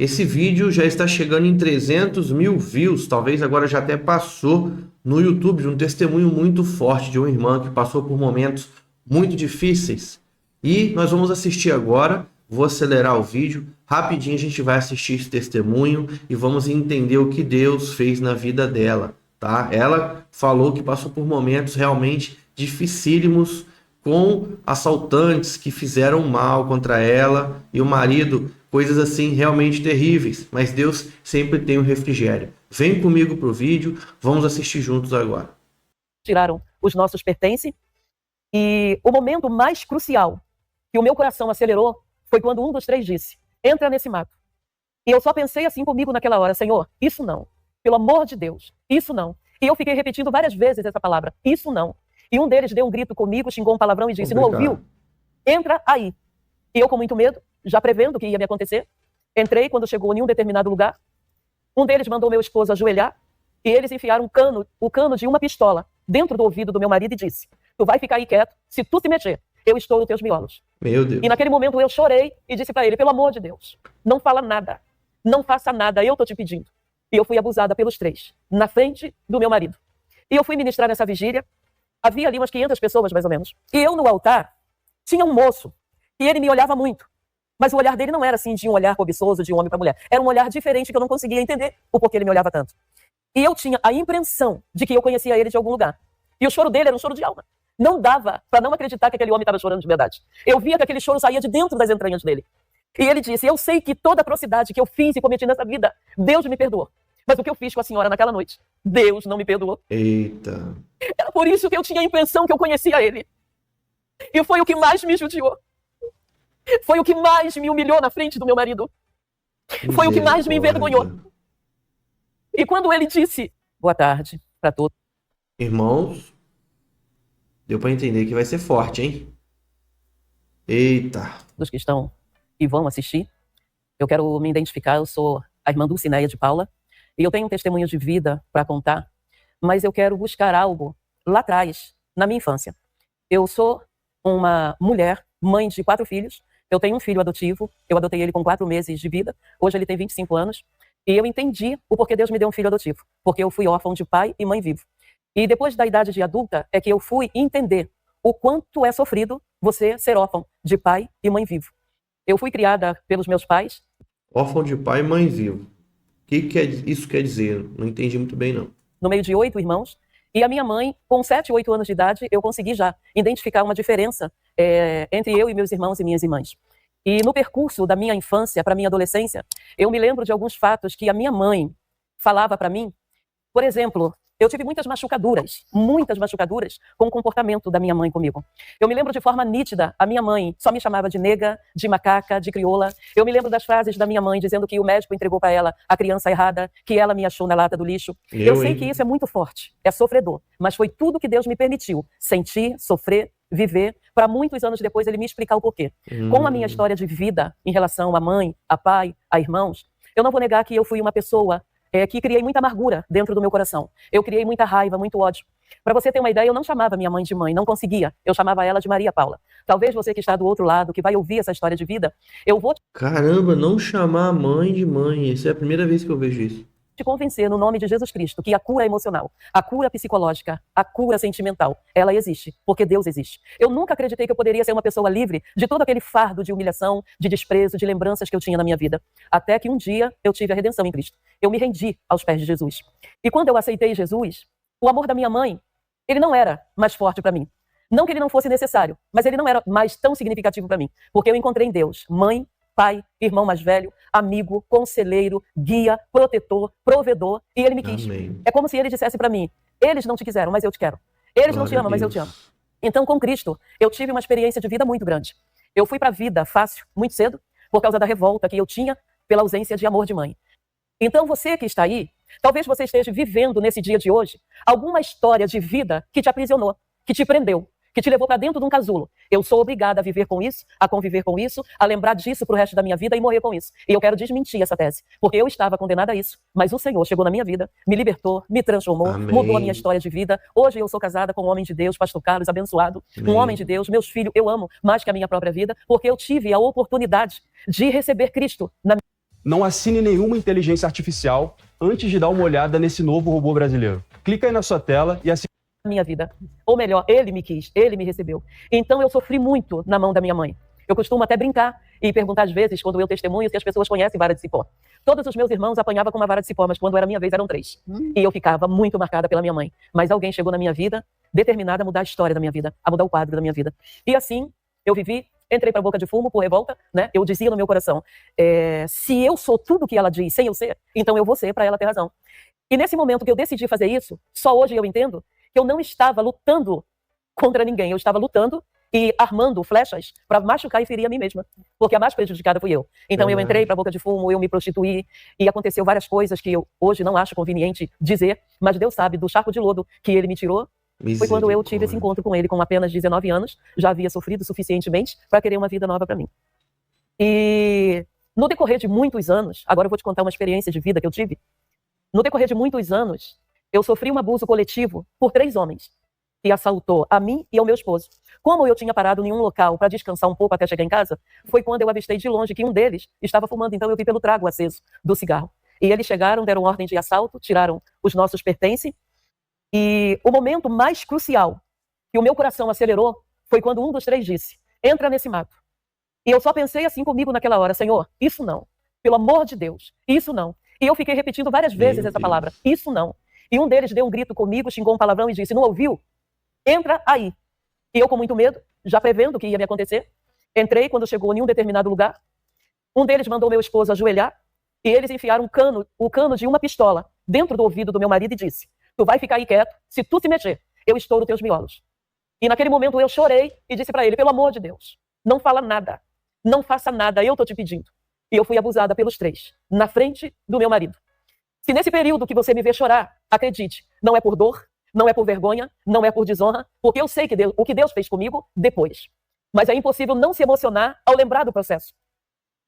Esse vídeo já está chegando em 300 mil views, talvez agora já até passou no YouTube, de um testemunho muito forte de uma irmã que passou por momentos muito difíceis. E nós vamos assistir agora, vou acelerar o vídeo, rapidinho a gente vai assistir esse testemunho e vamos entender o que Deus fez na vida dela, tá? Ela falou que passou por momentos realmente dificílimos, com assaltantes que fizeram mal contra ela e o marido, coisas assim realmente terríveis, mas Deus sempre tem um refrigério. Vem comigo pro vídeo, vamos assistir juntos agora. Tiraram os nossos pertences e o momento mais crucial que o meu coração acelerou foi quando um dos três disse: entra nesse mato. E eu só pensei assim comigo naquela hora: Senhor, isso não, pelo amor de Deus, isso não. E eu fiquei repetindo várias vezes essa palavra: isso não. E um deles deu um grito comigo, xingou um palavrão e disse: não ouviu? Entra aí. E eu, com muito medo, já prevendo o que ia me acontecer, entrei. Quando chegou em um determinado lugar, um deles mandou meu esposo ajoelhar e eles enfiaram o cano de uma pistola dentro do ouvido do meu marido e disse: tu vai ficar aí quieto, se tu se mexer, eu estouro teus miolos. Meu Deus. E naquele momento eu chorei e disse para ele: pelo amor de Deus, não fala nada, não faça nada, eu tô te pedindo. E eu fui abusada pelos três, na frente do meu marido. E eu fui ministrar nessa vigília. Havia ali umas 500 pessoas, mais ou menos. E eu, no altar, tinha um moço. E ele me olhava muito. Mas o olhar dele não era assim de um olhar cobiçoso de um homem para mulher. Era um olhar diferente que eu não conseguia entender o porquê ele me olhava tanto. E eu tinha a impressão de que eu conhecia ele de algum lugar. E o choro dele era um choro de alma. Não dava para não acreditar que aquele homem estava chorando de verdade. Eu via que aquele choro saía de dentro das entranhas dele. E ele disse: eu sei que toda atrocidade que eu fiz e cometi nessa vida, Deus me perdoou. Mas o que eu fiz com a senhora naquela noite, Deus não me perdoou. Eita. Era por isso que eu tinha a impressão que eu conhecia ele. E foi o que mais me judiou. Foi o que mais me humilhou na frente do meu marido. Foi o que mais me envergonhou. E quando ele disse boa tarde para todos. Irmãos, deu para entender que vai ser forte, hein? Eita. Dos que estão e vão assistir, eu quero me identificar. Eu sou a irmã Dulcineia de Paula. E eu tenho um testemunho de vida para contar, mas eu quero buscar algo lá atrás, na minha infância. Eu sou uma mulher, mãe de 4 filhos. Eu tenho um filho adotivo. Eu adotei ele com 4 meses de vida. Hoje ele tem 25 anos. E eu entendi o porquê Deus me deu um filho adotivo. Porque eu fui órfão de pai e mãe vivo. E depois da idade de adulta é que eu fui entender o quanto é sofrido você ser órfão de pai e mãe vivo. Eu fui criada pelos meus pais. Órfão de pai e mãe vivo. O que isso quer dizer? Não entendi muito bem, não. No meio de 8 irmãos. E a minha mãe, com 7, 8 anos de idade, eu consegui já identificar uma diferença entre eu e meus irmãos e minhas irmãs. E no percurso da minha infância para minha adolescência, eu me lembro de alguns fatos que a minha mãe falava para mim. Por exemplo, eu tive muitas machucaduras com o comportamento da minha mãe comigo. Eu me lembro de forma nítida, a minha mãe só me chamava de nega, de macaca, de crioula. Eu me lembro das frases da minha mãe dizendo que o médico entregou para ela a criança errada, que ela me achou na lata do lixo. Eu sei que isso é muito forte, é sofredor, mas foi tudo que Deus me permitiu sentir, sofrer, viver, para muitos anos depois ele me explicar o porquê. Com a minha história de vida em relação à mãe, a pai, a irmãos, eu não vou negar que eu fui uma pessoa que criei muita amargura dentro do meu coração. Eu criei muita raiva, muito ódio. Para você ter uma ideia, eu não chamava minha mãe de mãe, não conseguia. Eu chamava ela de Maria Paula. Talvez você que está do outro lado, que vai ouvir essa história de vida, eu vou Caramba, não chamar a mãe de mãe. Essa é a primeira vez que eu vejo isso. te convencer no nome de Jesus Cristo que a cura emocional, a cura psicológica, a cura sentimental, ela existe, porque Deus existe. Eu nunca acreditei que eu poderia ser uma pessoa livre de todo aquele fardo de humilhação, de desprezo, de lembranças que eu tinha na minha vida. Até que um dia eu tive a redenção em Cristo. Eu me rendi aos pés de Jesus. E quando eu aceitei Jesus, o amor da minha mãe, ele não era mais forte para mim. Não que ele não fosse necessário, mas ele não era mais tão significativo para mim. Porque eu encontrei em Deus mãe, pai, irmão mais velho, amigo, conselheiro, guia, protetor, provedor, e ele me quis. Amém. É como se ele dissesse para mim: eles não te quiseram, mas eu te quero. Eles não te amam, mas eu te amo. Então, com Cristo, eu tive uma experiência de vida muito grande. Eu fui para a vida fácil, muito cedo, por causa da revolta que eu tinha pela ausência de amor de mãe. Então, você que está aí, talvez você esteja vivendo nesse dia de hoje alguma história de vida que te aprisionou, que te prendeu, que te levou para dentro de um casulo. Eu sou obrigada a viver com isso, a conviver com isso, a lembrar disso pro resto da minha vida e morrer com isso. E eu quero desmentir essa tese, porque eu estava condenada a isso, mas o Senhor chegou na minha vida, me libertou, me transformou, Amém. Mudou a minha história de vida. Hoje eu sou casada com um homem de Deus, pastor Carlos, abençoado, Amém. Um homem de Deus. Meus filhos eu amo mais que a minha própria vida, porque eu tive a oportunidade de receber Cristo na minha Não assine nenhuma inteligência artificial antes de dar uma olhada nesse novo robô brasileiro. Clica aí na sua tela e assine minha vida. Ou melhor, ele me quis, ele me recebeu. Então eu sofri muito na mão da minha mãe. Eu costumo até brincar e perguntar às vezes, quando eu testemunho, se as pessoas conhecem vara de cipó. Todos os meus irmãos apanhavam com uma vara de cipó, mas quando era minha vez eram 3. E eu ficava muito marcada pela minha mãe. Mas alguém chegou na minha vida, determinada a mudar a história da minha vida, a mudar o quadro da minha vida. E assim, eu vivi, entrei para a boca de fumo por revolta, né? Eu dizia no meu coração, se eu sou tudo que ela diz sem eu ser, então eu vou ser para ela ter razão. E nesse momento que eu decidi fazer isso, só hoje eu entendo que eu não estava lutando contra ninguém, eu estava lutando e armando flechas para machucar e ferir a mim mesma, porque a mais prejudicada fui eu. Então eu entrei para a boca de fumo, eu me prostituí e aconteceu várias coisas que eu hoje não acho conveniente dizer, mas Deus sabe, do charco de lodo que ele me tirou, foi quando eu tive esse encontro com ele, com apenas 19 anos, já havia sofrido suficientemente para querer uma vida nova para mim. E no decorrer de muitos anos, agora eu vou te contar uma experiência de vida que eu tive, no decorrer de muitos anos, eu sofri um abuso coletivo por 3 homens, que assaltou a mim e ao meu esposo. Como eu tinha parado em um local para descansar um pouco até chegar em casa, foi quando eu avistei de longe que um deles estava fumando, então eu vi pelo trago aceso do cigarro. E eles chegaram, deram ordem de assalto, tiraram os nossos pertences, e o momento mais crucial que o meu coração acelerou foi quando um dos 3 disse, entra nesse mato. E eu só pensei assim comigo naquela hora, Senhor, isso não, pelo amor de Deus, isso não. E eu fiquei repetindo várias vezes essa palavra, isso não. E um deles deu um grito comigo, xingou um palavrão e disse, não ouviu? Entra aí. E eu com muito medo, já prevendo o que ia me acontecer, entrei quando chegou em um determinado lugar. Um deles mandou meu esposo ajoelhar e eles enfiaram o cano de uma pistola dentro do ouvido do meu marido e disse, tu vai ficar aí quieto, se tu se mexer, eu estouro teus miolos. E naquele momento eu chorei e disse para ele, pelo amor de Deus, não fala nada, não faça nada, eu tô te pedindo. E eu fui abusada pelos 3, na frente do meu marido. Se nesse período que você me vê chorar, acredite, não é por dor, não é por vergonha, não é por desonra, porque eu sei que o que Deus fez comigo depois. Mas é impossível não se emocionar ao lembrar do processo.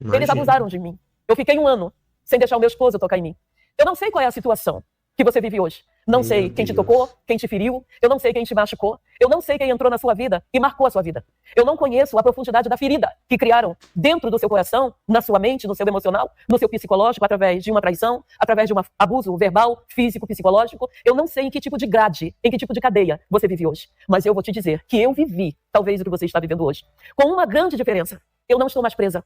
Imagina. Eles abusaram de mim. Eu fiquei 1 ano sem deixar o meu esposo tocar em mim. Eu não sei qual é a situação que você vive hoje. Não sei quem te tocou, quem te feriu, eu não sei quem te machucou, eu não sei quem entrou na sua vida e marcou a sua vida. Eu não conheço a profundidade da ferida que criaram dentro do seu coração, na sua mente, no seu emocional, no seu psicológico, através de uma traição, através de um abuso verbal, físico, psicológico. Eu não sei em que tipo de grade, em que tipo de cadeia você vive hoje. Mas eu vou te dizer que eu vivi, talvez, o que você está vivendo hoje. Com uma grande diferença. Eu não estou mais presa.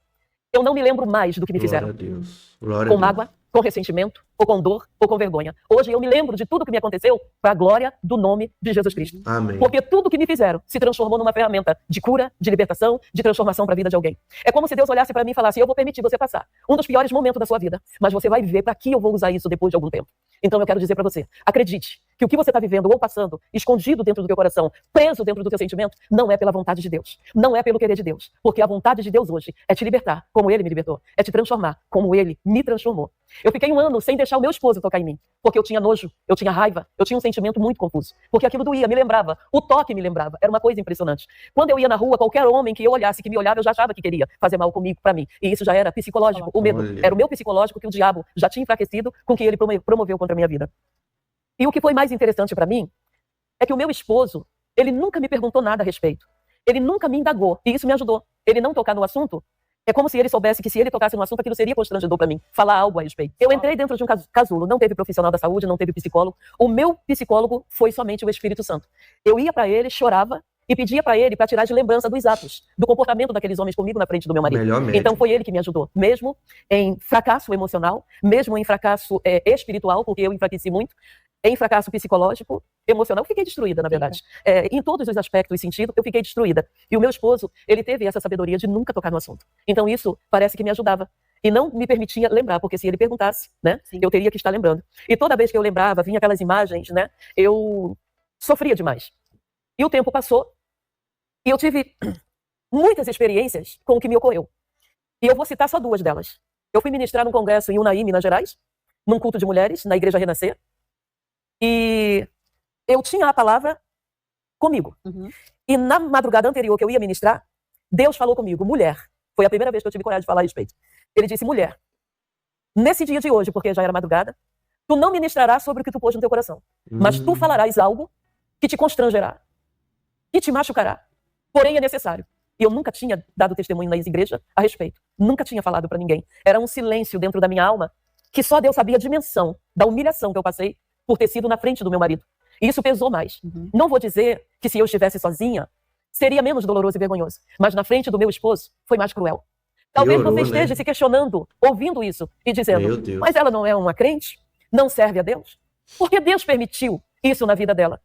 Eu não me lembro mais do que me fizeram. Glória a Deus. Glória com a Deus. mágoa, com ressentimento, ou com dor, ou com vergonha. Hoje eu me lembro de tudo que me aconteceu para a glória do nome de Jesus Cristo. Amém. Porque tudo que me fizeram se transformou numa ferramenta de cura, de libertação, de transformação para a vida de alguém. É como se Deus olhasse para mim e falasse, eu vou permitir você passar um dos piores momentos da sua vida, mas você vai ver para que eu vou usar isso depois de algum tempo. Então eu quero dizer para você, acredite que o que você está vivendo ou passando, escondido dentro do teu coração, preso dentro do teu sentimento, não é pela vontade de Deus, não é pelo querer de Deus, porque a vontade de Deus hoje é te libertar, como Ele me libertou, é te transformar, como Ele me transformou. Eu fiquei 1 ano sem deixar o meu esposo tocar em mim, porque eu tinha nojo, eu tinha raiva, eu tinha um sentimento muito confuso, porque aquilo doía, me lembrava, o toque me lembrava, era uma coisa impressionante. Quando eu ia na rua, qualquer homem que eu olhasse, que me olhava, eu já achava que queria fazer mal comigo, para mim, e isso já era psicológico, o medo, era o meu psicológico que o diabo já tinha enfraquecido com que ele promoveu contra a minha vida. E o que foi mais interessante para mim é que o meu esposo, ele nunca me perguntou nada a respeito. Ele nunca me indagou, e isso me ajudou. Ele não tocar no assunto, é como se ele soubesse que se ele tocasse no assunto, aquilo seria constrangedor para mim, falar algo a respeito. Eu entrei dentro de um casulo, não teve profissional da saúde, não teve psicólogo. O meu psicólogo foi somente o Espírito Santo. Eu ia para ele, chorava, e pedia para ele para tirar de lembrança dos atos, do comportamento daqueles homens comigo na frente do meu marido. Então foi ele que me ajudou, mesmo em fracasso emocional, mesmo em fracasso espiritual, porque eu enfraqueci muito, em fracasso psicológico, emocional, eu fiquei destruída, na verdade. Em todos os aspectos e sentidos, eu fiquei destruída. E o meu esposo, ele teve essa sabedoria de nunca tocar no assunto. Então isso parece que me ajudava. E não me permitia lembrar, porque se ele perguntasse, né, eu teria que estar lembrando. E toda vez que eu lembrava, vinha aquelas imagens, né, eu sofria demais. E o tempo passou, e eu tive muitas experiências com o que me ocorreu. E eu vou citar só 2 delas. Eu fui ministrar num congresso em Unai, Minas Gerais, num culto de mulheres, na Igreja Renascer. E eu tinha a palavra comigo. E na madrugada anterior que eu ia ministrar, Deus falou comigo, mulher. Foi a primeira vez que eu tive coragem de falar a respeito. Ele disse, mulher, nesse dia de hoje, porque já era madrugada, tu não ministrarás sobre o que tu pôs no teu coração. Mas tu falarás algo que te constrangerá, que te machucará. Porém, é necessário. E eu nunca tinha dado testemunho nas igrejas a respeito. Nunca tinha falado para ninguém. Era um silêncio dentro da minha alma que só Deus sabia a dimensão da humilhação que eu passei por ter sido na frente do meu marido. E isso pesou mais. Não vou dizer que se eu estivesse sozinha, seria menos doloroso e vergonhoso. Mas na frente do meu esposo, foi mais cruel. Talvez Piorou, você esteja se questionando, ouvindo isso e dizendo, mas ela não é uma crente? Não serve a Deus? Por que Deus permitiu isso na vida dela?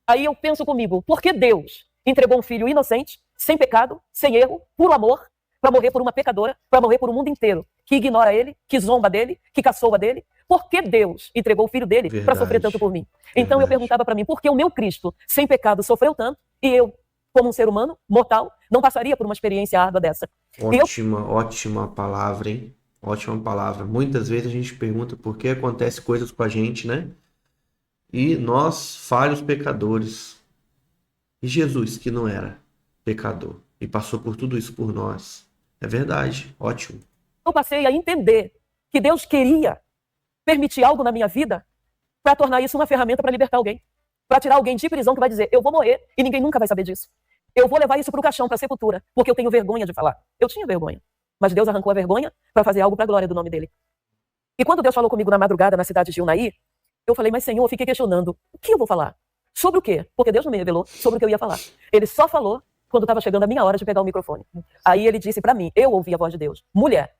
Aí eu penso comigo, por que Deus entregou um filho inocente, sem pecado, sem erro, puro amor, para morrer por uma pecadora, para morrer por um mundo inteiro, que ignora ele, que zomba dele, que caçoa dele? Por que Deus entregou o filho dele para sofrer tanto por mim? Então eu perguntava para mim, por que o meu Cristo, sem pecado, sofreu tanto e eu, como um ser humano, mortal, não passaria por uma experiência árdua dessa? Ótima palavra, hein? Ótima palavra. Muitas vezes a gente pergunta por que acontece coisas com a gente, né? E nós, falhos pecadores, e Jesus, que não era pecador e passou por tudo isso por nós. É verdade, ótimo. Eu passei a entender que Deus queria permitir algo na minha vida para tornar isso uma ferramenta para libertar alguém, para tirar alguém de prisão que vai dizer, eu vou morrer e ninguém nunca vai saber disso. Eu vou levar isso para o caixão, para a sepultura, porque eu tenho vergonha de falar. Eu tinha vergonha, mas Deus arrancou a vergonha para fazer algo para a glória do nome dele. E quando Deus falou comigo na madrugada na cidade de Unai, eu falei, mas Senhor, eu fiquei questionando, o que eu vou falar? Sobre o quê? Porque Deus não me revelou sobre o que eu ia falar. Ele só falou quando estava chegando a minha hora de pegar o microfone. Aí ele disse para mim, eu ouvi a voz de Deus, mulher,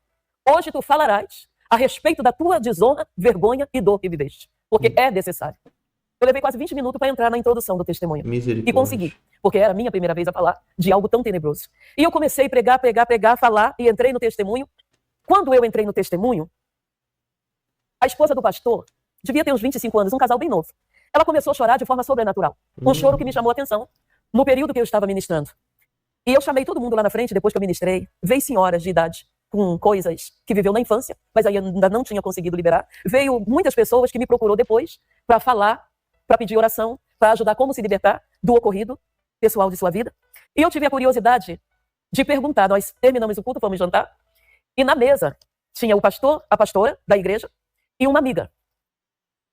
hoje tu falarás a respeito da tua desonra, vergonha e dor que viveste, porque é necessário. Eu levei quase 20 minutos para entrar na introdução do testemunho. E consegui, porque era a minha primeira vez a falar de algo tão tenebroso. E eu comecei a pregar, falar, e entrei no testemunho. Quando eu entrei no testemunho, a esposa do pastor devia ter uns 25 anos, um casal bem novo. Ela começou a chorar de forma sobrenatural. Um choro que me chamou a atenção no período que eu estava ministrando. E eu chamei todo mundo lá na frente, depois que eu ministrei. Veio senhoras de idade com coisas que viveu na infância, mas aí ainda não tinha conseguido liberar. Veio muitas pessoas que me procurou depois para falar, para pedir oração, para ajudar como se libertar do ocorrido pessoal de sua vida. E eu tive a curiosidade de perguntar. Nós terminamos o culto, fomos jantar, e na mesa tinha o pastor, a pastora da igreja e uma amiga.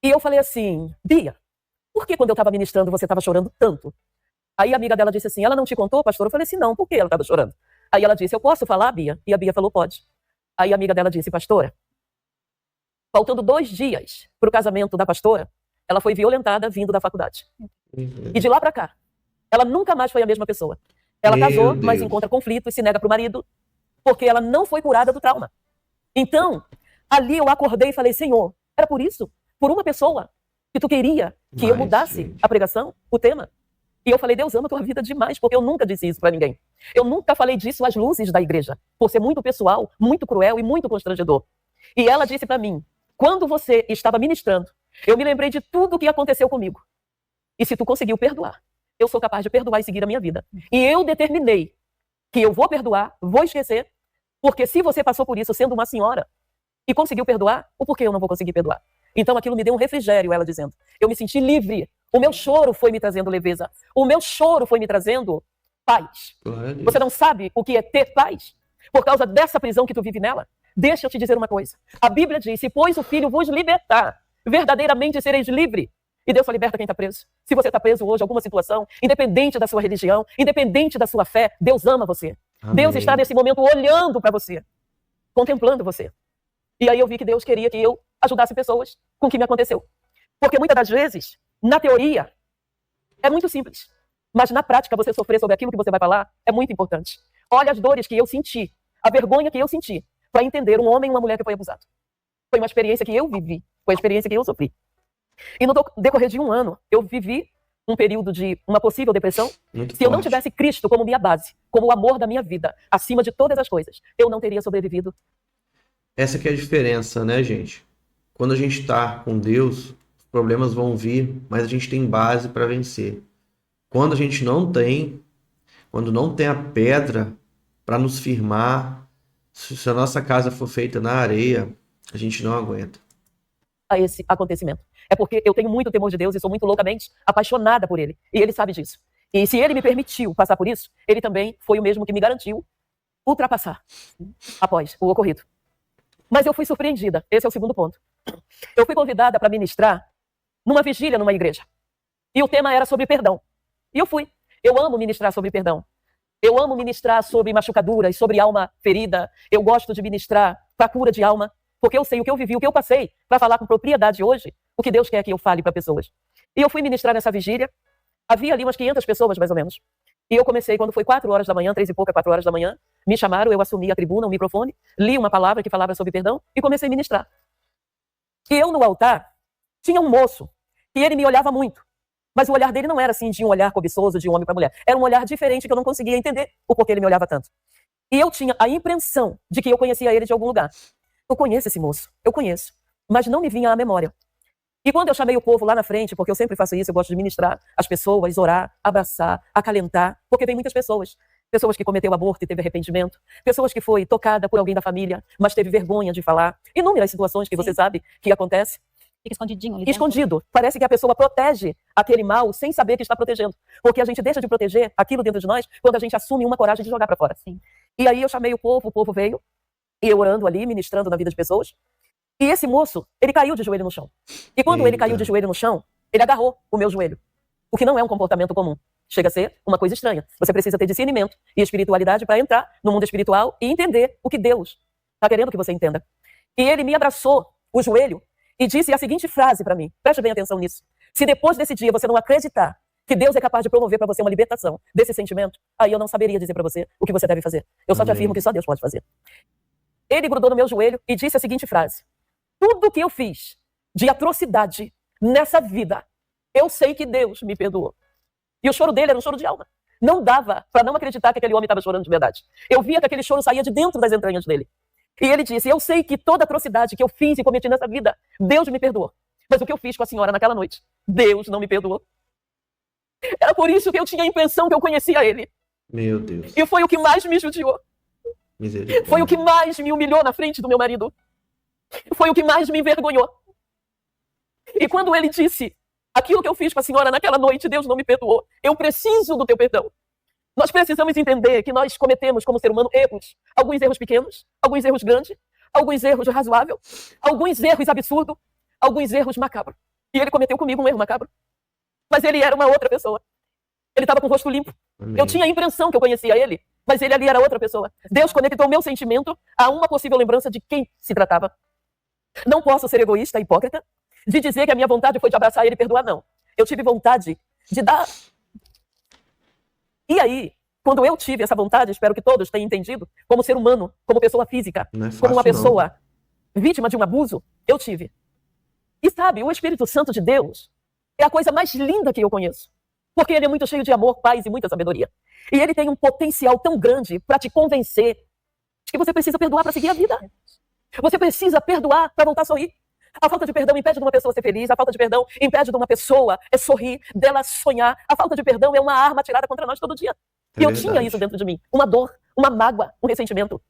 E eu falei assim, Bia, por que quando eu estava ministrando você estava chorando tanto? Aí a amiga dela disse assim, ela não te contou, pastor? Eu falei assim, não, por que ela estava chorando? Aí ela disse, eu posso falar, Bia? E a Bia falou, pode. Aí a amiga dela disse, pastora, faltando 2 dias para o casamento da pastora, ela foi violentada vindo da faculdade. E de lá para cá, ela nunca mais foi a mesma pessoa. Ela casou, mas encontra conflito e se nega para o marido, porque ela não foi curada do trauma. Então, ali eu acordei e falei, Senhor, era por isso? Por uma pessoa que tu queria que eu mudasse a pregação, o tema? E eu falei, Deus ama a tua vida demais, porque eu nunca disse isso para ninguém. Eu nunca falei disso às luzes da igreja, por ser muito pessoal, muito cruel e muito constrangedor. E ela disse para mim, quando você estava ministrando, eu me lembrei de tudo o que aconteceu comigo. E se tu conseguiu perdoar, eu sou capaz de perdoar e seguir a minha vida. E eu determinei que eu vou perdoar, vou esquecer, porque se você passou por isso sendo uma senhora e conseguiu perdoar, o porquê eu não vou conseguir perdoar? Então aquilo me deu um refrigério, ela dizendo. Eu me senti livre. O meu choro foi me trazendo leveza. O meu choro foi me trazendo paz. Você não sabe o que é ter paz? Por causa dessa prisão que tu vive nela? Deixa eu te dizer uma coisa. A Bíblia diz, se pois o Filho vos libertar, verdadeiramente sereis livre. E Deus só liberta quem está preso. Se você está preso hoje em alguma situação, independente da sua religião, independente da sua fé, Deus ama você. Amém. Deus está nesse momento olhando para você, contemplando você. E aí eu vi que Deus queria que eu ajudasse pessoas com o que me aconteceu. Porque muitas das vezes, na teoria, é muito simples. Mas na prática, você sofrer sobre aquilo que você vai falar é muito importante. Olha as dores que eu senti, a vergonha que eu senti, para entender um homem e uma mulher que foi abusado. Foi uma experiência que eu vivi, foi uma experiência que eu sofri. E no decorrer de 1 ano, eu vivi um período de uma possível depressão. Se eu não tivesse Cristo como minha base, como o amor da minha vida, acima de todas as coisas, eu não teria sobrevivido. Essa que é a diferença, né, gente? Quando a gente está com Deus, os problemas vão vir, mas a gente tem base para vencer. Quando a gente não tem, quando não tem a pedra para nos firmar, se a nossa casa for feita na areia, a gente não aguenta. A esse acontecimento. É porque eu tenho muito temor de Deus e sou muito loucamente apaixonada por Ele. E Ele sabe disso. E se Ele me permitiu passar por isso, Ele também foi o mesmo que me garantiu ultrapassar após o ocorrido. Mas eu fui surpreendida. Esse é o segundo ponto. Eu fui convidada para ministrar numa vigília numa igreja. E o tema era sobre perdão. E eu fui. Eu amo ministrar sobre perdão. Eu amo ministrar sobre machucaduras, sobre alma ferida. Eu gosto de ministrar para cura de alma, porque eu sei o que eu vivi, o que eu passei, para falar com propriedade hoje, o que Deus quer que eu fale para pessoas. E eu fui ministrar nessa vigília. Havia ali umas 500 pessoas, mais ou menos. E eu comecei, quando foi 4 horas da manhã, 3 e pouca, 4 horas da manhã, me chamaram, eu assumi a tribuna, o microfone, li uma palavra que falava sobre perdão e comecei a ministrar. E eu, no altar, tinha um moço, e ele me olhava muito. Mas o olhar dele não era assim de um olhar cobiçoso de um homem para mulher. Era um olhar diferente que eu não conseguia entender o porquê ele me olhava tanto. E eu tinha a impressão de que eu conhecia ele de algum lugar. Eu conheço esse moço, eu conheço. Mas não me vinha à memória. E quando eu chamei o povo lá na frente, porque eu sempre faço isso, eu gosto de ministrar as pessoas, orar, abraçar, acalentar, porque tem muitas pessoas. Pessoas que cometeu aborto e teve arrependimento. Pessoas que foi tocada por alguém da família, mas teve vergonha de falar. Inúmeras situações que você sabe que acontece. Fica escondidinho ali dentro. Escondido. Parece que a pessoa protege aquele mal sem saber que está protegendo. Porque a gente deixa de proteger aquilo dentro de nós quando a gente assume uma coragem de jogar para fora. Sim. E aí eu chamei o povo veio, e eu orando ali, ministrando na vida de pessoas. E esse moço, ele caiu de joelho no chão. E quando ele caiu de joelho no chão, ele agarrou o meu joelho. O que não é um comportamento comum. Chega a ser uma coisa estranha. Você precisa ter discernimento e espiritualidade para entrar no mundo espiritual e entender o que Deus está querendo que você entenda. E ele me abraçou o joelho e disse a seguinte frase para mim. Preste bem atenção nisso. Se depois desse dia você não acreditar que Deus é capaz de promover para você uma libertação desse sentimento, aí eu não saberia dizer para você o que você deve fazer. Eu só te afirmo que só Deus pode fazer. Ele grudou no meu joelho e disse a seguinte frase. Tudo que eu fiz de atrocidade nessa vida, eu sei que Deus me perdoou. E o choro dele era um choro de alma. Não dava para não acreditar que aquele homem estava chorando de verdade. Eu via que aquele choro saía de dentro das entranhas dele. E ele disse, eu sei que toda atrocidade que eu fiz e cometi nessa vida, Deus me perdoou. Mas o que eu fiz com a senhora naquela noite, Deus não me perdoou. Era por isso que eu tinha a impressão que eu conhecia ele. Meu Deus. E foi o que mais me judiou. Misericórdia. Foi o que mais me humilhou na frente do meu marido. Foi o que mais me envergonhou. E quando ele disse, aquilo que eu fiz com a senhora naquela noite, Deus não me perdoou. Eu preciso do teu perdão. Nós precisamos entender que nós cometemos como ser humano erros. Alguns erros pequenos, alguns erros grandes, alguns erros razoáveis, alguns erros absurdos, alguns erros macabros. E ele cometeu comigo um erro macabro. Mas ele era uma outra pessoa. Ele estava com o rosto limpo. Amém. Eu tinha a impressão que eu conhecia ele, mas ele ali era outra pessoa. Deus conectou o meu sentimento a uma possível lembrança de quem se tratava. Não posso ser egoísta, hipócrita, de dizer que a minha vontade foi de abraçar ele e perdoar, não. Eu tive vontade de dar. E aí, quando eu tive essa vontade, espero que todos tenham entendido, como ser humano, como pessoa física, Não é fácil, como uma não. pessoa vítima de um abuso, eu tive. E sabe, o Espírito Santo de Deus é a coisa mais linda que eu conheço. Porque ele é muito cheio de amor, paz e muita sabedoria. E ele tem um potencial tão grande para te convencer de que você precisa perdoar para seguir a vida. Você precisa perdoar para voltar a sorrir. A falta de perdão impede de uma pessoa ser feliz. A falta de perdão impede de uma pessoa sorrir, dela sonhar. A falta de perdão é uma arma tirada contra nós todo dia. E eu tinha isso dentro de mim. Uma dor, uma mágoa, um ressentimento.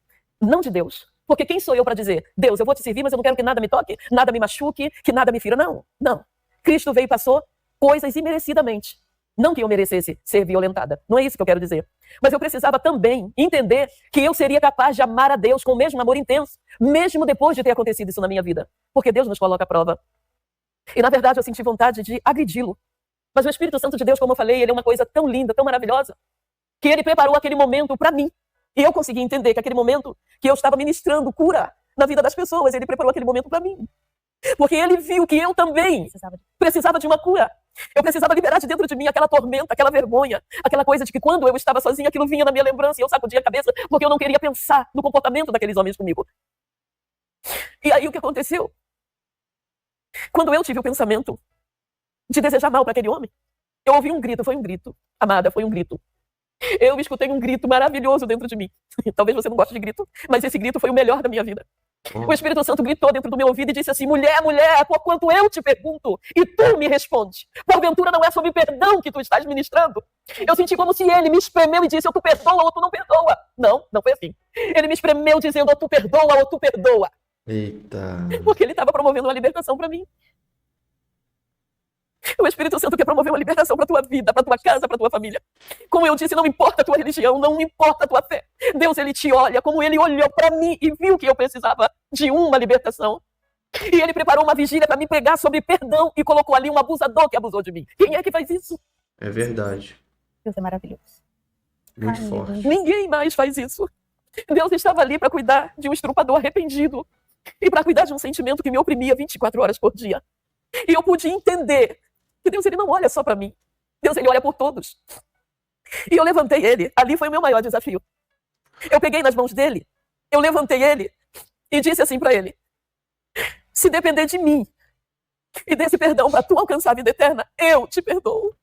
Não de Deus. Porque quem sou eu para dizer, Deus, eu vou te servir, mas eu não quero que nada me toque, nada me machuque, que nada me fira. Não, não. Cristo veio e passou coisas imerecidamente. Não que eu merecesse ser violentada. Não é isso que eu quero dizer. Mas eu precisava também entender que eu seria capaz de amar a Deus com o mesmo amor intenso, mesmo depois de ter acontecido isso na minha vida. Porque Deus nos coloca à prova. E na verdade eu senti vontade de agredi-lo. Mas o Espírito Santo de Deus, como eu falei, ele é uma coisa tão linda, tão maravilhosa, que ele preparou aquele momento para mim. E eu consegui entender que aquele momento que eu estava ministrando cura na vida das pessoas, ele preparou aquele momento para mim. Porque ele viu que eu também precisava de uma cura. Eu precisava liberar de dentro de mim aquela tormenta, aquela vergonha, aquela coisa de que quando eu estava sozinha, aquilo vinha na minha lembrança e eu sacudia a cabeça porque eu não queria pensar no comportamento daqueles homens comigo. E aí o que aconteceu? Quando eu tive o pensamento de desejar mal para aquele homem, eu ouvi um grito, foi um grito. Amada, foi um grito. Eu escutei um grito maravilhoso dentro de mim. Talvez você não goste de grito, mas esse grito foi o melhor da minha vida. O Espírito Santo gritou dentro do meu ouvido e disse assim, mulher, mulher, por quanto eu te pergunto e tu me respondes, porventura não é sobre perdão que tu estás ministrando? Eu senti como se ele me espremeu e disse, ou tu perdoa ou tu não perdoa. Não, não foi assim. Ele me espremeu dizendo, ou tu perdoa ou tu perdoa. Eita. Porque ele estava promovendo uma libertação para mim. O Espírito Santo quer promover uma libertação para tua vida, para tua casa, para tua família. Como eu disse, não importa a tua religião, não importa a tua fé. Deus, ele te olha como ele olhou para mim e viu que eu precisava de uma libertação. E ele preparou uma vigília para me pregar sobre perdão e colocou ali um abusador que abusou de mim. Quem é que faz isso? É verdade. Deus é maravilhoso. Muito Ai, forte. meu Deus. Ninguém mais faz isso. Deus estava ali para cuidar de um estrupador arrependido e para cuidar de um sentimento que me oprimia 24 horas por dia. E eu pude entender que Deus ele não olha só para mim. Deus ele olha por todos. E eu levantei ele. Ali foi o meu maior desafio. Eu peguei nas mãos dele, eu levantei ele e disse assim para ele: se depender de mim e desse perdão para tu alcançar a vida eterna, eu te perdoo.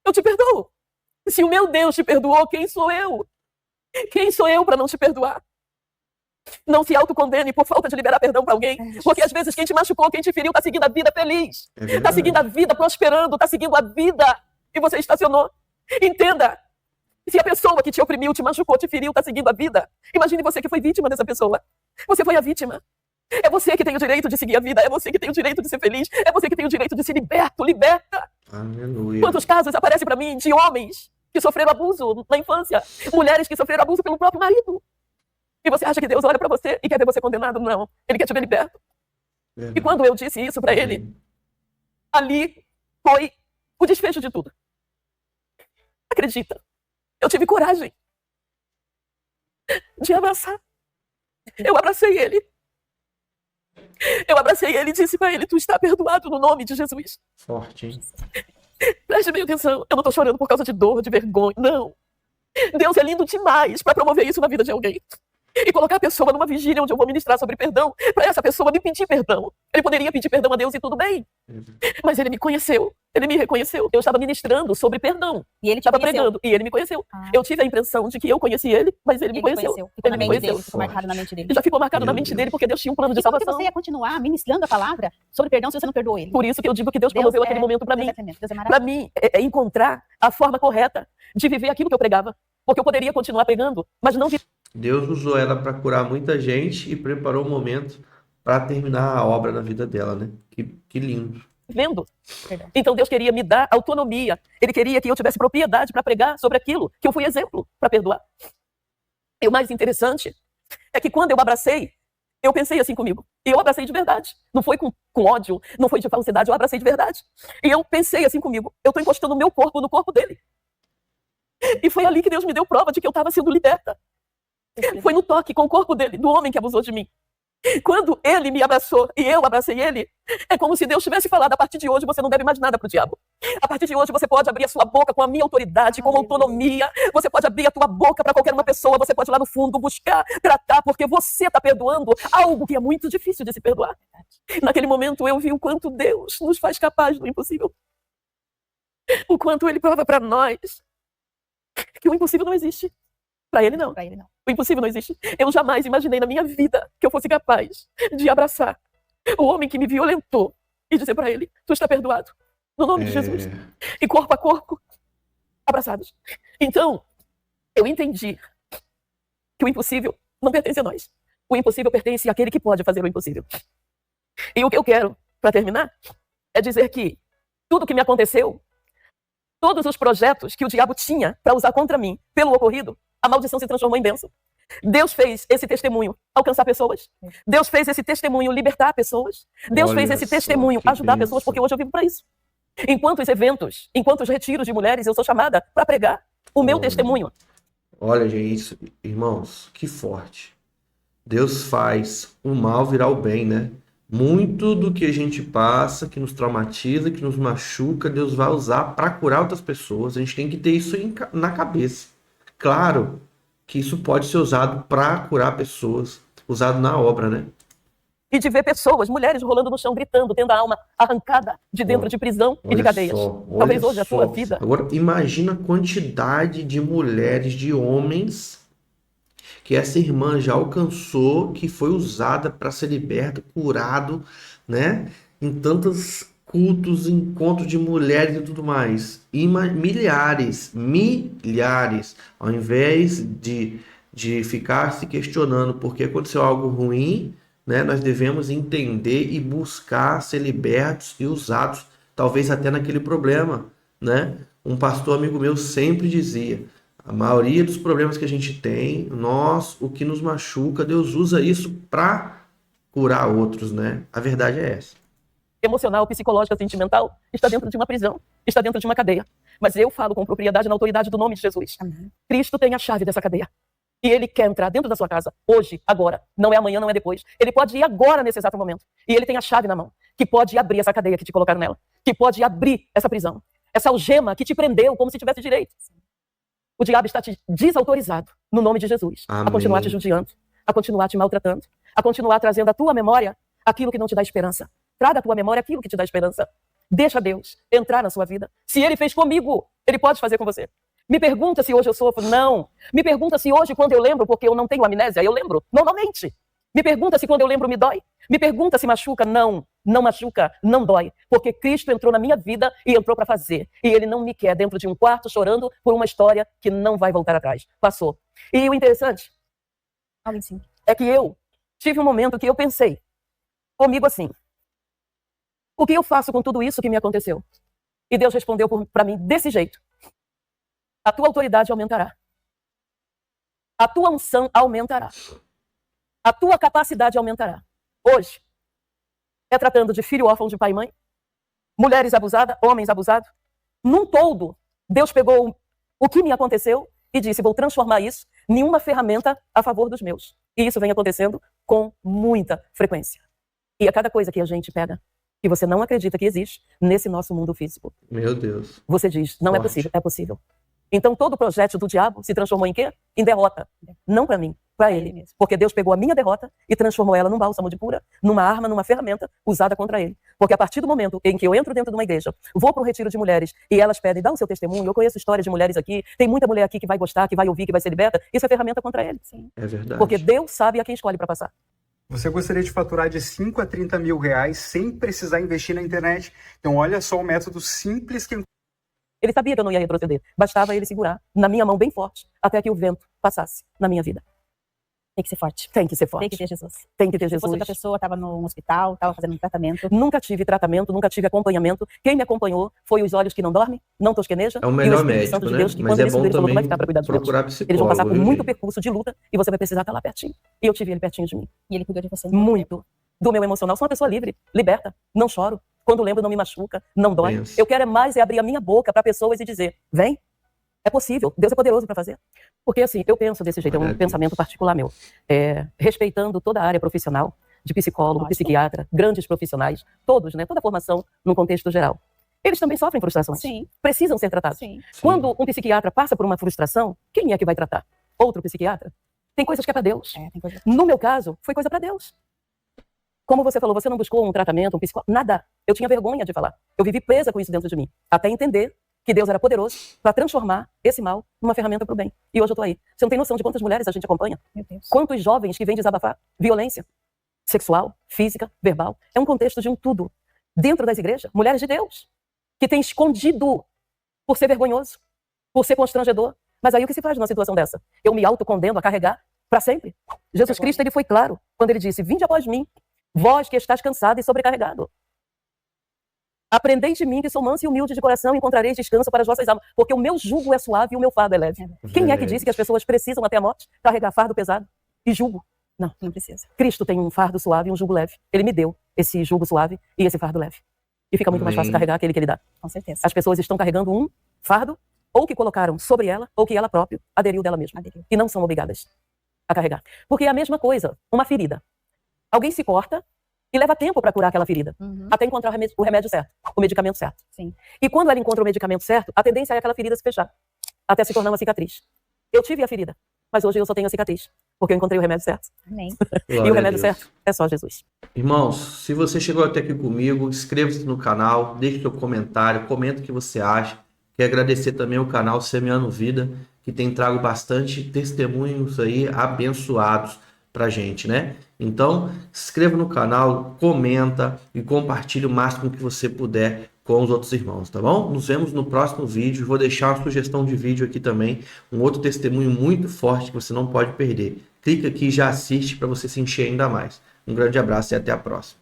Eu te perdoo. Se o meu Deus te perdoou, quem sou eu? Quem sou eu para não te perdoar? Não se autocondene por falta de liberar perdão para alguém, porque às vezes quem te machucou, quem te feriu, está seguindo a vida feliz, É está verdade. seguindo a vida prosperando, está seguindo a vida e você estacionou. Entenda, se a pessoa que te oprimiu, te machucou, te feriu, está seguindo a vida, imagine você que foi vítima dessa pessoa. Você foi a vítima. É você que tem o direito de seguir a vida, é você que tem o direito de ser feliz, é você que tem o direito de ser liberta. Aleluia. Quantos casos aparecem para mim de homens que sofreram abuso na infância, mulheres que sofreram abuso pelo próprio marido. E você acha que Deus olha para você e quer ver você condenado? Não. Ele quer te ver liberto. Verdade. E quando eu disse isso para ele, ali foi o desfecho de tudo. Acredita? Eu tive coragem de abraçar. Eu abracei ele. Eu abracei ele e disse para ele: tu está perdoado no nome de Jesus. Forte, hein? Preste bem atenção. Eu não estou chorando por causa de dor, de vergonha. Não. Deus é lindo demais para promover isso na vida de alguém. E colocar a pessoa numa vigília onde eu vou ministrar sobre perdão, para essa pessoa me pedir perdão. Ele poderia pedir perdão a Deus e tudo bem. Mas ele me conheceu, ele me reconheceu. Eu estava ministrando sobre perdão. E ele te Estava conheceu. pregando e ele me conheceu. Ah. Eu tive a impressão de que eu conheci ele, mas ele me Ele conheceu. Ficou Ele na me mente dele, conheceu. ficou marcado na mente dele. E já ficou marcado na Meu mente Deus. dele porque Deus tinha um plano de E como que salvação. você ia continuar ministrando a palavra sobre perdão se você não perdoou ele? Por isso que eu digo que Deus promoveu aquele momento para Deus mim. é tremendo, Deus é Para maravilhoso. mim, é encontrar a forma correta de viver aquilo que eu pregava. Porque eu poderia continuar pregando, mas não Deus usou ela para curar muita gente e preparou o momento para terminar a obra na vida dela, né? Que lindo. vivendo. Verdade. Então Deus queria me dar autonomia. Ele queria que eu tivesse propriedade para pregar sobre aquilo que eu fui exemplo para perdoar. E o mais interessante é que quando eu abracei, eu pensei assim comigo. E eu abracei de verdade. Não foi com ódio, não foi de falsidade, eu abracei de verdade. E eu pensei assim comigo. Eu estou encostando o meu corpo no corpo dele. E foi ali que Deus me deu prova de que eu estava sendo liberta. Foi no toque com o corpo dele, do homem que abusou de mim. Quando ele me abraçou e eu abracei ele, é como se Deus tivesse falado: a partir de hoje você não deve mais nada pro diabo. A partir de hoje você pode abrir a sua boca com a minha autoridade, com autonomia. Você pode abrir a tua boca para qualquer uma pessoa. Você pode ir lá no fundo buscar, tratar, porque você está perdoando algo que é muito difícil de se perdoar. Naquele momento eu vi o quanto Deus nos faz capaz do impossível. O quanto ele prova para nós que o impossível não existe. Para ele não. Pra ele não. O impossível não existe. Eu jamais imaginei na minha vida que eu fosse capaz de abraçar o homem que me violentou e dizer para ele: tu está perdoado, no nome de Jesus. E corpo a corpo, abraçados. Então, eu entendi que o impossível não pertence a nós. O impossível pertence àquele que pode fazer o impossível. E o que eu quero, para terminar, é dizer que tudo que me aconteceu, todos os projetos que o diabo tinha para usar contra mim pelo ocorrido, a maldição se transformou em bênção. Deus fez esse testemunho alcançar pessoas. Deus fez esse testemunho libertar pessoas. Deus Olha fez esse só, testemunho que ajudar bênção. pessoas, porque hoje eu vivo para isso. Enquanto os eventos, enquanto os retiros de mulheres, eu sou chamada para pregar o meu Olha. testemunho. Olha, gente, irmãos, que forte. Deus faz o mal virar o bem, né? Muito do que a gente passa, que nos traumatiza, que nos machuca, Deus vai usar para curar outras pessoas. A gente tem que ter isso na cabeça. Claro que isso pode ser usado para curar pessoas, usado na obra, né? E de ver pessoas, mulheres rolando no chão, gritando, tendo a alma arrancada de dentro de prisão e de Olha cadeias. só, Talvez olha hoje a só. tua vida. Agora, imagina a quantidade de mulheres, de homens que essa irmã já alcançou, que foi usada para ser liberta, curado, né? Em tantos cultos, encontros de mulheres e tudo mais. E milhares, ao invés de ficar se questionando porque aconteceu algo ruim, né? Nós devemos entender e buscar ser libertos e usados, talvez até naquele problema, né? Um pastor amigo meu sempre dizia: a maioria dos problemas que a gente tem, o que nos machuca, Deus usa isso para curar outros, né? A verdade é essa. Emocional, psicológica, sentimental, está dentro de uma prisão, está dentro de uma cadeia. Mas eu falo com propriedade na autoridade do nome de Jesus. Amém. Cristo tem a chave dessa cadeia. E ele quer entrar dentro da sua casa, hoje, agora. Não é amanhã, não é depois. Ele pode ir agora, nesse exato momento. E ele tem a chave na mão, que pode abrir essa cadeia que te colocaram nela. Que pode abrir essa prisão. Essa algema que te prendeu como se tivesse direito. O diabo está te desautorizado, no nome de Jesus. Amém. A continuar te judiando, a continuar te maltratando, a continuar trazendo à tua memória aquilo que não te dá esperança. Traga à tua memória aquilo que te dá esperança. Deixa Deus entrar na sua vida. Se ele fez comigo, ele pode fazer com você. Me pergunta se hoje eu sofro. Não. Me pergunta se hoje, quando eu lembro, porque eu não tenho amnésia, eu lembro normalmente. Me pergunta se quando eu lembro me dói. Me pergunta se machuca. Não. Não machuca, não dói. Porque Cristo entrou na minha vida e entrou para fazer. E ele não me quer dentro de um quarto chorando por uma história que não vai voltar atrás. Passou. E o interessante é que eu tive um momento que eu pensei comigo assim: o que eu faço com tudo isso que me aconteceu? E Deus respondeu para mim desse jeito: a tua autoridade aumentará. A tua unção aumentará. A tua capacidade aumentará. Hoje, é tratando de filho órfão de pai e mãe, mulheres abusadas, homens abusados. Num todo, Deus pegou o que me aconteceu e disse: vou transformar isso em uma ferramenta a favor dos meus. E isso vem acontecendo com muita frequência. E a cada coisa que a gente pega, que você não acredita que existe nesse nosso mundo físico, Meu Deus. você diz: não é Forte. possível, é possível. Então todo o projeto do diabo se transformou em quê? Em derrota. Não para mim, para ele mesmo. Porque Deus pegou a minha derrota e transformou ela num bálsamo de cura, numa arma, numa ferramenta usada contra ele. Porque a partir do momento em que eu entro dentro de uma igreja, vou para um retiro de mulheres e elas pedem, dá o seu testemunho, eu conheço história de mulheres aqui, tem muita mulher aqui que vai gostar, que vai ouvir, que vai ser liberta, isso é ferramenta contra ele. Sim. É verdade. Porque Deus sabe a quem escolhe para passar. Você gostaria de faturar de 5 a 30 mil reais sem precisar investir na internet? Então olha só o método simples que... Ele sabia que eu não ia retroceder. Bastava ele segurar na minha mão bem forte até que o vento passasse na minha vida. Tem que ser forte. Tem que ser forte. Tem que ter Jesus. Tem que ter Se fosse Jesus. outra pessoa, estava no hospital, estava fazendo um tratamento. Nunca tive tratamento, nunca tive acompanhamento. Quem me acompanhou foi os olhos que não dormem, não tosqueneja. É o e melhor Espírito médico, Santo de né? Deus, que Mas quando é ele bom falou, não também vai ficar para cuidar dos meus. procurar psicólogo. Eles vão passar por viu, muito gente? percurso de luta e você vai precisar estar lá pertinho. E eu tive ele pertinho de mim. E ele cuidou de você. Muito. Do meu emocional. Sou uma pessoa livre, liberta, não choro. Quando lembro, não me machuca, não dói. Pensa. Eu quero mais abrir a minha boca para pessoas e dizer: vem, é possível, Deus é poderoso para fazer. Porque assim, eu penso desse jeito, é um pensamento particular meu. Respeitando toda a área profissional, de psicólogo, Lógico. psiquiatra, grandes profissionais, todos, né? Toda a formação num contexto geral. Eles também sofrem frustrações. Sim, Precisam ser tratados. sim. Quando um psiquiatra passa por uma frustração, quem é que vai tratar? Outro psiquiatra? Tem coisas que é para Deus. Tem coisa... No meu caso, foi coisa para Deus. Como você falou, você não buscou um tratamento, um psicólogo, nada. Eu tinha vergonha de falar. Eu vivi presa com isso dentro de mim, até entender que Deus era poderoso para transformar esse mal numa ferramenta para o bem. E hoje eu tô aí. Você não tem noção de quantas mulheres a gente acompanha? Meu Deus. Quantos jovens que vêm desabafar violência sexual, física, verbal. É um contexto de um tudo. Dentro das igrejas, mulheres de Deus, que têm escondido por ser vergonhoso, por ser constrangedor. Mas aí o que se faz numa situação dessa? Eu me autocondeno a carregar para sempre? Jesus Cristo, ele foi claro quando ele disse: vinde após mim, vós que estás cansado e sobrecarregado. Aprendei de mim, que sou manso e humilde de coração, e encontrareis descanso para as vossas almas, porque o meu jugo é suave e o meu fardo é leve. Quem é que disse que as pessoas precisam até a morte carregar fardo pesado e jugo? Não, Não precisa. Cristo tem um fardo suave e um jugo leve. Ele me deu esse jugo suave e esse fardo leve. E fica muito mais fácil carregar aquele que ele dá. Com certeza. As pessoas estão carregando um fardo, ou que colocaram sobre ela, ou que ela própria aderiu dela mesma. Aderiu. E não são obrigadas a carregar. Porque é a mesma coisa, uma ferida. Alguém se corta e leva tempo para curar aquela ferida. Até encontrar o remédio certo, o medicamento certo. Sim. E quando ela encontra o medicamento certo, a tendência é aquela ferida se fechar, até se tornar uma cicatriz. Eu tive a ferida, mas hoje eu só tenho a cicatriz, porque eu encontrei o remédio certo. Amém. E o remédio certo é só Jesus. Irmãos, se você chegou até aqui comigo, inscreva-se no canal, deixe seu comentário, comenta o que você acha. Quero agradecer também o canal Semeando Vida, que tem trago bastante testemunhos aí abençoados pra gente, né? Então, se inscreva no canal, comenta e compartilhe o máximo que você puder com os outros irmãos, tá bom? Nos vemos no próximo vídeo. Vou deixar uma sugestão de vídeo aqui também, um outro testemunho muito forte que você não pode perder. Clica aqui e já assiste para você se encher ainda mais. Um grande abraço e até a próxima.